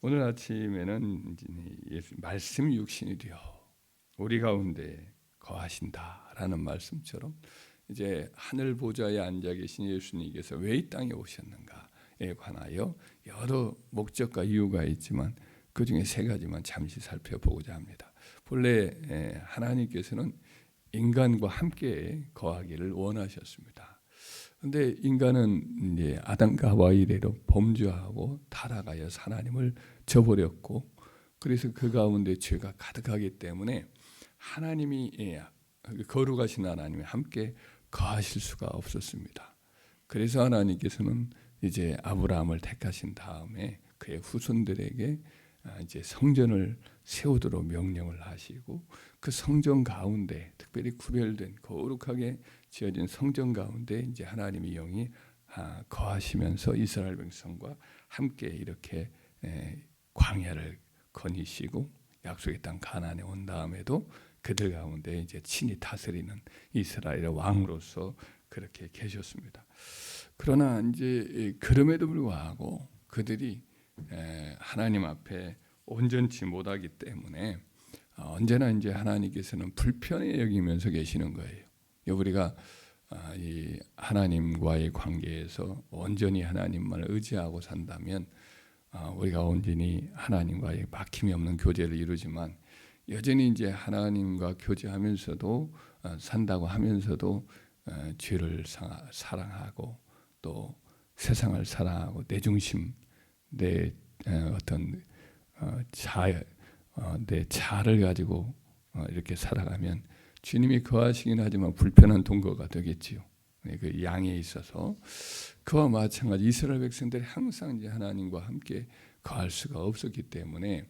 오늘 아침에는 말씀 육신이 되어 우리 가운데 거하신다라는 말씀처럼 이제 하늘 보좌에 앉아 계신 예수님께서 왜 이 땅에 오셨는가에 관하여 여러 목적과 이유가 있지만 그 중에 세 가지만 잠시 살펴보고자 합니다. 본래 하나님께서는 인간과 함께 거하기를 원하셨습니다. 그런데 인간은 이제 아담과 하와 이래로 범죄하고 타락하여서 하나님을 저버렸고, 그래서 그 가운데 죄가 가득하기 때문에 하나님이 거룩하신 하나님이 함께 거하실 수가 없었습니다. 그래서 하나님께서는 이제 아브라함을 택하신 다음에 그의 후손들에게 이제 성전을 세우도록 명령을 하시고, 그 성전 가운데 특별히 구별된 거룩하게 지어진 성전 가운데 이제 하나님의 영이 거하시면서 이스라엘 백성과 함께 이렇게 광야를 거니시고 약속의 땅 가나안에 온 다음에도 그들 가운데 이제 친히 다스리는 이스라엘의 왕으로서 그렇게 계셨습니다. 그러나 이제 그럼에도 불구하고 그들이 하나님 앞에 온전치 못하기 때문에 언제나 이제 하나님께서는 불편히 여기면서 계시는 거예요. 우리가 이 하나님과의 관계에서 온전히 하나님만 의지하고 산다면 우리가 온전히 하나님과의 막힘이 없는 교제를 이루지만, 여전히 이제 하나님과 교제하면서도 산다고 하면서도 죄를 사랑하고 또 세상을 사랑하고 내 중심, 내 어떤 내 자아를 가지고 이렇게 살아가면 주님이 거하시긴 하지만 불편한 동거가 되겠지요. 그 양에 있어서 그와 마찬가지 이스라엘 백성들이 항상 이제 하나님과 함께 거할 수가 없었기 때문에,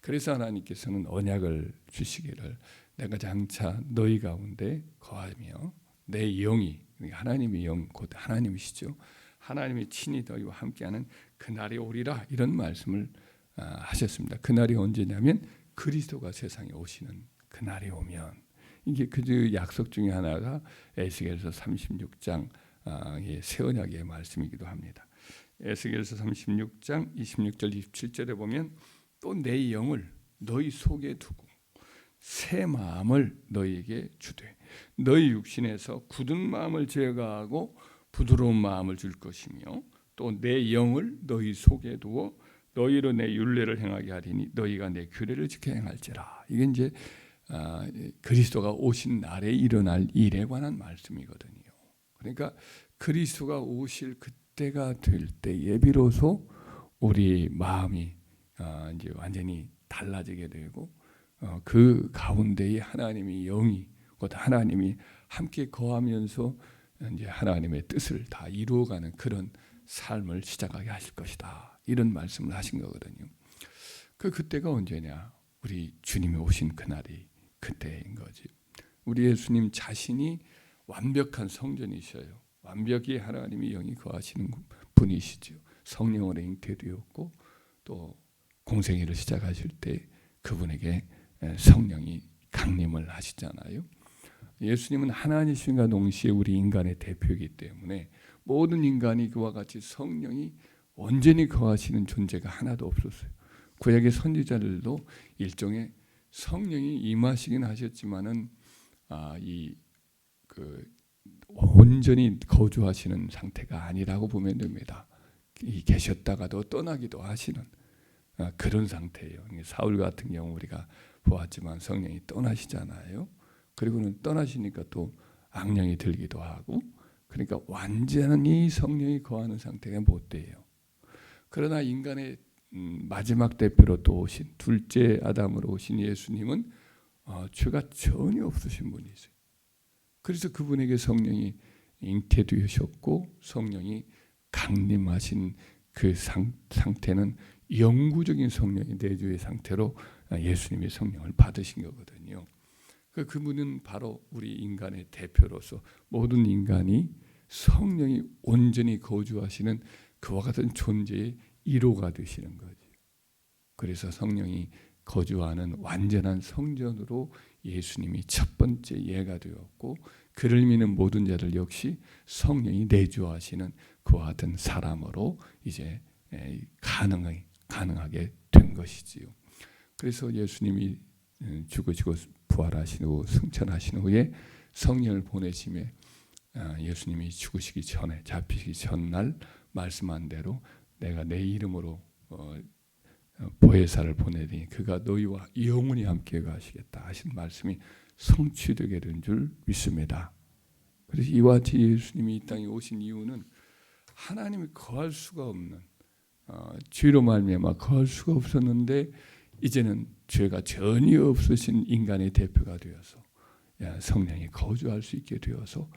그래서 하나님께서는 언약을 주시기를 내가 장차 너희 가운데 거하며 내 영이, 하나님의 영 곧 하나님이시죠. 하나님이 친히 너희와 함께하는 그날이 오리라, 이런 말씀을 하셨습니다. 그날이 언제냐면 그리스도가 세상에 오시는 그날이 오면, 이게 그 약속 중에 하나가 에스겔서 36장 새 언약의 말씀이기도 합니다. 에스겔서 36장 26절 27절에 보면 또 내 영을 너희 속에 두고 새 마음을 너희에게 주되 너희 육신에서 굳은 마음을 제거하고 부드러운 마음을 줄 것이며 또 내 영을 너희 속에 두어 너희로 내 율례를 행하게 하리니 너희가 내 규례를 지켜 행할지라. 이게 이제 그리스도가 오신 날에 일어날 일에 관한 말씀이거든요. 그러니까 그리스도가 오실 그때가 될 때에 비로소 우리 마음이 이제 완전히 달라지게 되고 그 가운데에 하나님의 영이 곧 하나님이 함께 거하면서 이제 하나님의 뜻을 다 이루어가는 그런 삶을 시작하게 하실 것이다, 이런 말씀을 하신 거거든요. 그때가 언제냐? 우리 주님이 오신 그날이 그때인 거지. 우리 예수님 자신이 완벽한 성전이셔요. 완벽히 하나님의 영이 거하시는 분이시죠. 성령으로 잉태되었고 또 공생애를 시작하실 때 그분에게 성령이 강림을 하시잖아요. 예수님은 하나님이신과 동시에 우리 인간의 대표이기 때문에 모든 인간이 그와 같이 성령이 온전히 거하시는 존재가 하나도 없었어요. 구약의 선지자들도 일종의 성령이 임하시긴 하셨지만은 온전히 거주하시는 상태가 아니라고 보면 됩니다. 계셨다가도 떠나기도 하시는 그런 상태예요. 사울 같은 경우 우리가 보았지만 성령이 떠나시잖아요. 그리고는 떠나시니까 또 악령이 들기도 하고, 그러니까 완전히 성령이 거하는 상태가 못 돼요. 그러나 인간의 마지막 대표로 또 오신 둘째 아담으로 오신 예수님은 죄가 전혀 없으신 분이세요. 그래서 그분에게 성령이 잉태되셨고 성령이 강림하신 그 상태는 영구적인 성령의 내주의 상태로 예수님의 성령을 받으신 거거든요. 그분은 바로 우리 인간의 대표로서 모든 인간이 성령이 온전히 거주하시는 그와 같은 존재의 1호가 되시는 거지. 그래서 성령이 거주하는 완전한 성전으로 예수님이 첫 번째 예가 되었고, 그를 믿는 모든 자들 역시 성령이 내주하시는 그와 같은 사람으로 이제 가능하게 된 것이지요. 그래서 예수님이 죽으시고 부활하신 후 승천하신 후에 성령을 보내심에 예수님이 죽으시기 전에 잡히기 전날 말씀한 대로 내가 내 이름으로 보혜사를 보내리니 그가 너희와 영원히 함께 가시겠다 하신 말씀이 성취되게 된 줄 믿습니다. 그래서 이와 같이 예수님이 이 땅에 오신 이유는 하나님이 거할 수가 없는 죄로 말미암아 거할 수가 없었는데 이제는 죄가 전혀 없으신 인간의 대표가 되어서 성령이 거주할 수 있게 되어서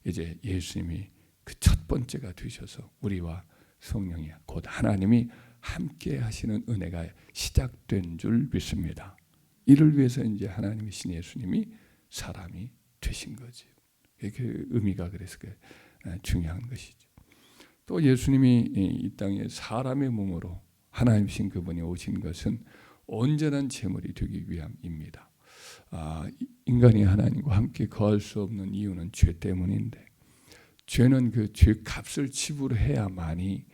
이제 예수님이 그 첫 번째가 되셔서 우리와 성령이 곧 하나님이 함께 하시는 은혜가 시작된 줄 믿습니다. 이를 위해서 이제 하나님이신 예수님이 사람이 되신 거지. 그 의미가 그래서 중요한 것이죠. 또 예수님이 이 땅에 사람의 몸으로 하나님이신 그분이 오신 것은 온전한 제물이 되기 위함입니다. 인간이 하나님과 함께 거할 수 없는 이유는 죄 때문인데 죄는 그 죄 값을 지불해야만이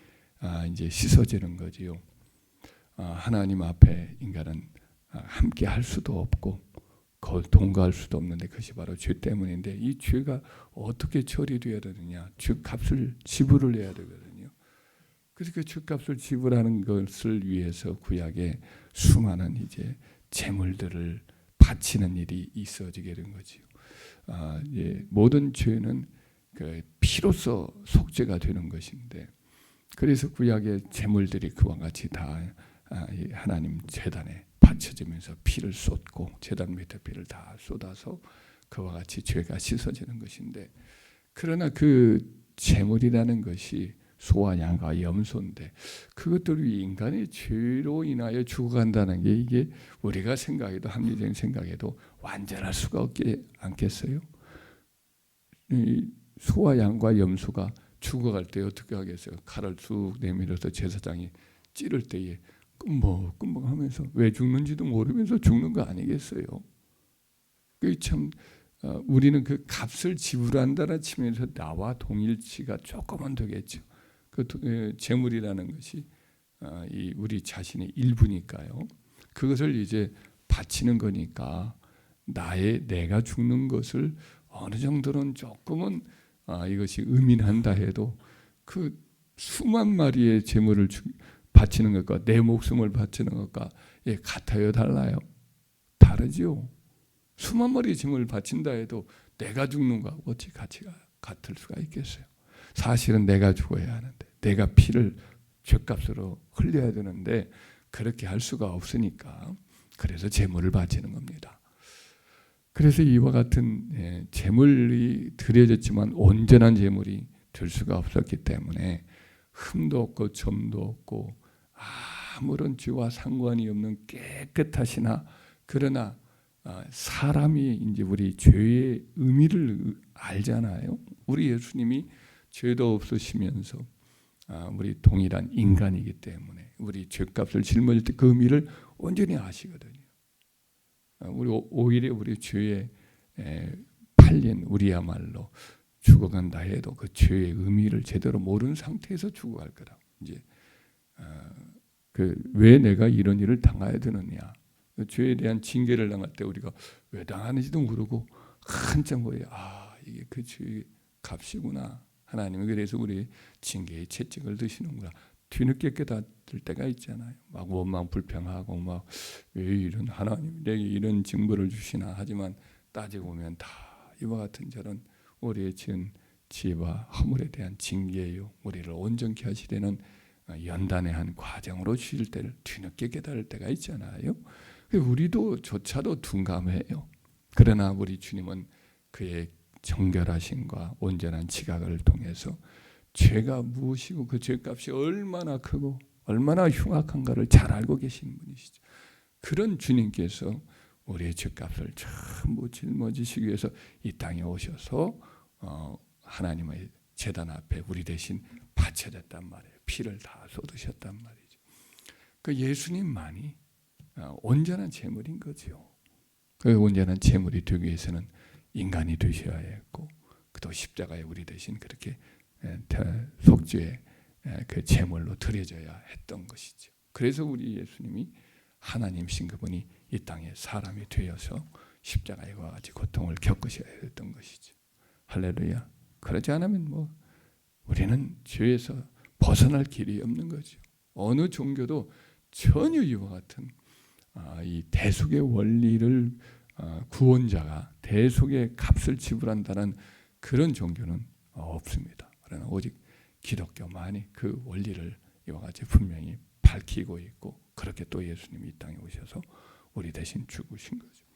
이제 씻어지는 거지요. 하나님 앞에 인간은 함께 할 수도 없고 동거할 수도 없는데 그것이 바로 죄 때문인데 이 죄가 어떻게 처리되어야 되느냐? 죄 값을 지불을 해야 되거든요. 그래서 그 죄 값을 지불하는 것을 위해서 구약에 수많은 이제 제물들을 바치는 일이 있어지게 된 거지요. 모든 죄는 그 피로써 속죄가 되는 것인데 그래서 구약의 제물들이 그와 같이 다 하나님 제단에 바쳐지면서 피를 쏟고 제단 밑에 피를 다 쏟아서 그와 같이 죄가 씻어지는 것인데 그러나 그 제물이라는 것이 소와 양과 염소인데 그것들이 인간의 죄로 인하여 죽어간다는 게 이게 우리가 생각해도 합리적인 생각해도 완전할 수가 없지 않겠어요? 소와 양과 염소가 죽어갈 때 어떻게 하겠어요? 칼을 쑥 내밀어서 제사장이 찌를 때에 끔먹끔먹하면서 왜 죽는지도 모르면서 죽는 거 아니겠어요? 그 참 우리는 그 값을 지불한다는 측면에서 나와 동일치가 조금은 되겠죠. 그 재물이라는 것이 우리 자신의 일부니까요. 그것을 이제 바치는 거니까 내가 죽는 것을 어느 정도는 조금은 이것이 의민한다 해도 그 수만 마리의 재물을 바치는 것과 내 목숨을 바치는 것과 같아요, 달라요? 다르죠. 수만 마리의 재물을 바친다 해도 내가 죽는 것과 어찌 가치가 같을 수가 있겠어요? 사실은 내가 죽어야 하는데 내가 피를 죄값으로 흘려야 되는데 그렇게 할 수가 없으니까 그래서 재물을 바치는 겁니다. 그래서 이와 같은 재물이 드려졌지만 온전한 재물이 될 수가 없었기 때문에 흠도 없고 점도 없고 아무런 죄와 상관이 없는 깨끗하시나 그러나 사람이 이제 우리 죄의 의미를 알잖아요. 우리 예수님이 죄도 없으시면서 우리 동일한 인간이기 때문에 우리 죄값을 짊어질 때 그 의미를 온전히 아시거든요. 오히려 우리 죄에 팔린 우리야말로 죽어간다 해도 그 죄의 의미를 제대로 모르는 상태에서 죽어갈 거라. 이제 왜 내가 이런 일을 당해야 되느냐? 죄에 대한 징계를 당할 때 우리가 왜 당하는지도 모르고 한참 후에 이게 그 죄의 값이구나. 하나님이 그래서 우리 징계의 채찍을 드시는구나. 뒤늦게 깨닫을 때가 있잖아요. 막 원망 불평하고 막 왜 이런 하나님 내게 이런 징벌을 주시나 하지만 따지고 보면 다 이와 같은 저런 우리의 지은 죄와 허물에 대한 징계요. 우리를 온전케 하시려는 연단의 한 과정으로 주실 때를 뒤늦게 깨달을 때가 있잖아요. 우리도 조차도 둔감해요. 그러나 우리 주님은 그의 정결하심과 온전한 지각을 통해서 죄가 무엇이고 그 죄값이 얼마나 크고 얼마나 흉악한가를 잘 알고 계신 분이시죠. 그런 주님께서 우리의 죄값을 전부 짊어지시기 위해서 이 땅에 오셔서 하나님의 제단 앞에 우리 대신 바쳐졌단 말이에요. 피를 다 쏟으셨단 말이죠. 그 예수님만이 온전한 제물인 거죠. 그 온전한 제물이 되기 위해서는 인간이 되셔야 했고 또 십자가에 우리 대신 그렇게 속죄의 그 제물로 드려져야 했던 것이죠. 그래서 우리 예수님이 하나님이신 그분이 이 땅에 사람이 되어서 십자가에 와 같이 고통을 겪으셔야 했던 것이죠. 할렐루야. 그러지 않으면 우리는 죄에서 벗어날 길이 없는 거죠. 어느 종교도 전혀 이와 같은 이 대속의 원리를 구원자가 대속의 값을 지불한다는 그런 종교는 없습니다. 그러나 오직 기독교만이 그 원리를 이와 같이 분명히 밝히고 있고, 그렇게 또 예수님이 이 땅에 오셔서 우리 대신 죽으신 거죠.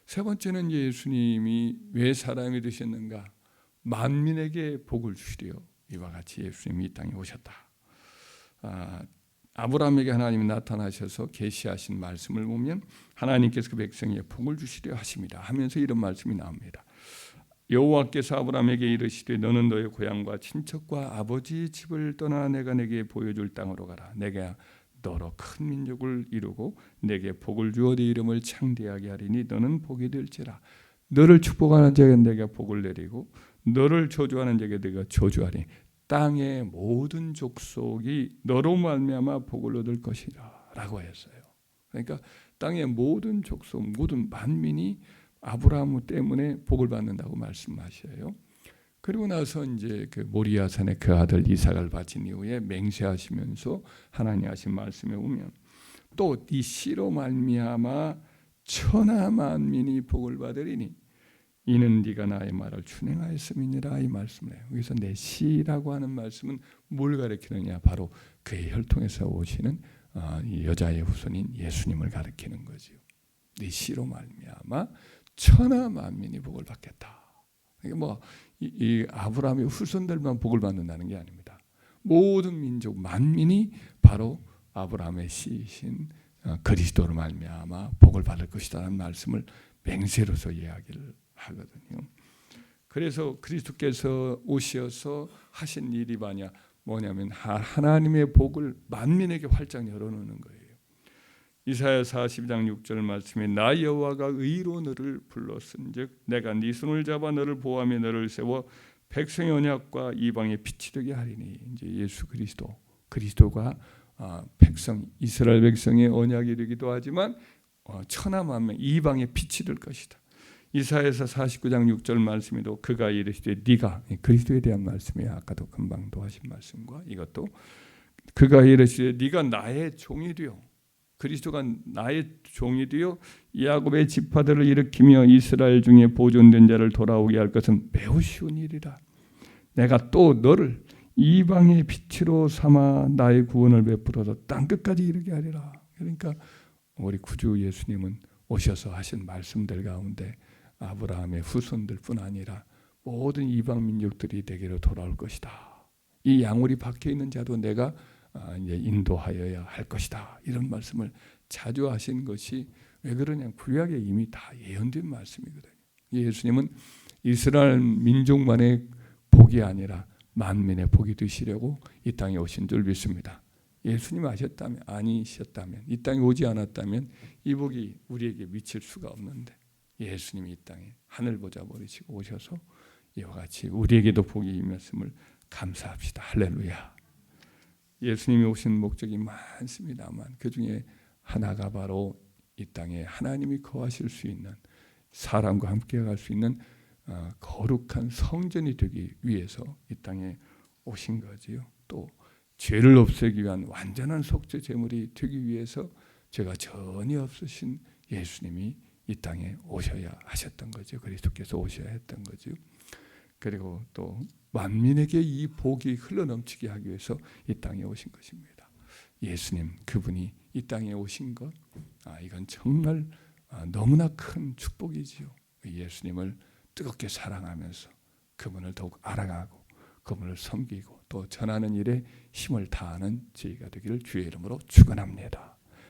세 번째는 예수님이 왜 사람이 되셨는가? 만민에게 복을 주시려 이와 같이 예수님이 이 땅에 오셨다. 아브라함에게 하나님이 나타나셔서 계시하신 말씀을 보면 하나님께서 그 백성에게 복을 주시려 하십니다 하면서 이런 말씀이 나옵니다. 여호와께서 아브라함에게 이르시되 너는 너의 고향과 친척과 아버지의 집을 떠나 내가 내게 보여줄 땅으로 가라. 내가 너로 큰 민족을 이루고 내게 복을 주어 네 이름을 창대하게 하리니 너는 복이 될지라. 너를 축복하는 자에게 내가 복을 내리고 너를 저주하는 자에게 내가 저주하리니 땅의 모든 족속이 너로 말미암아 복을 얻을 것이라 라고 했어요. 그러니까 땅의 모든 족속, 모든 만민이 아브라함 때문에 복을 받는다고 말씀하셔요. 그리고 나서 이제 그 모리아산에 그 아들 이삭을 바친 이후에 맹세하시면서 하나님 하신 말씀에 보면 또 이 씨로 말미암아 천하 만민이 복을 받으리니 이는 네가 나의 말을 준행하였음이니라 이 말씀을 해요. 여기서 내 씨라고 하는 말씀은 뭘 가리키느냐? 바로 그의 혈통에서 오시는 이 여자의 후손인 예수님을 가리키는 거죠. 네 씨로 말미암아 천하 만민이 복을 받겠다. 그러니까 이 아브라함의 후손들만 복을 받는다는 게 아닙니다. 모든 민족 만민이 바로 아브라함의 씨이신 그리스도로 말미암아 복을 받을 것이라는 말씀을 맹세로서 이야기를 하거든요. 그래서 그리스도께서 오셔서 하신 일이 뭐냐면 하나님의 복을 만민에게 활짝 열어놓는 거예요. 이사야 42장 6절 말씀에 나 여호와가 의로 너를 불렀은즉 내가 네 손을 잡아 너를 보호하며 너를 세워 백성의 언약과 이방의 빛이 되게 하리니. 이제 예수 그리스도가 백성 이스라엘 백성의 언약이 되기도 하지만 천하 만민 이방의 빛이 될 것이다. 이사야서 49장 6절 말씀에도 그가 이르시되 네가 그리스도에 대한 말씀이야. 아까도 금방도 하신 말씀과 이것도 그가 이르시되 네가 나의 종이 되어 그리스도가 나의 종이 되어 야곱의 지파들을 일으키며 이스라엘 중에 보존된 자를 돌아오게 할 것은 매우 쉬운 일이라. 내가 또 너를 이방의 빛으로 삼아 나의 구원을 베풀어서 땅끝까지 이르게 하리라. 그러니까 우리 구주 예수님은 오셔서 하신 말씀들 가운데 아브라함의 후손들뿐 아니라 모든 이방 민족들이 내게로 돌아올 것이다. 이 양울이 박혀 있는 자도 내가 이제 인도하여야 할 것이다. 이런 말씀을 자주 하신 것이 왜 그러냐? 구약에 이미 다 예언된 말씀이거든요. 예수님은 이스라엘 민족만의 복이 아니라 만민의 복이 되시려고 이 땅에 오신 줄 믿습니다. 예수님이 아니셨다면 이 땅에 오지 않았다면 이 복이 우리에게 미칠 수가 없는데 예수님이 이 땅에 하늘 보좌 버리시고 오셔서 이와 같이 우리에게도 복이 임했음을 감사합시다. 할렐루야. 예수님이 오신 목적이 많습니다만 그 중에 하나가 바로 이 땅에 하나님이 거하실 수 있는 사람과 함께 갈 수 있는 거룩한 성전이 되기 위해서 이 땅에 오신 거지요. 또 죄를 없애기 위한 완전한 속죄 제물이 되기 위해서 죄가 전혀 없으신 예수님이 이 땅에 오셔야 하셨던 거죠. 그리스도께서 오셔야 했던 거죠. 그리고 또 만민에게 이 복이 흘러넘치게 하기 위해서 이 땅에 오신 것입니다. 예수님 그분이 이 땅에 오신 것, 이건 정말 너무나 큰 축복이지요. 예수님을 뜨겁게 사랑하면서 그분을 더욱 알아가고 그분을 섬기고 또 전하는 일에 힘을 다하는 저희가 되기를 주의 이름으로 축원합니다.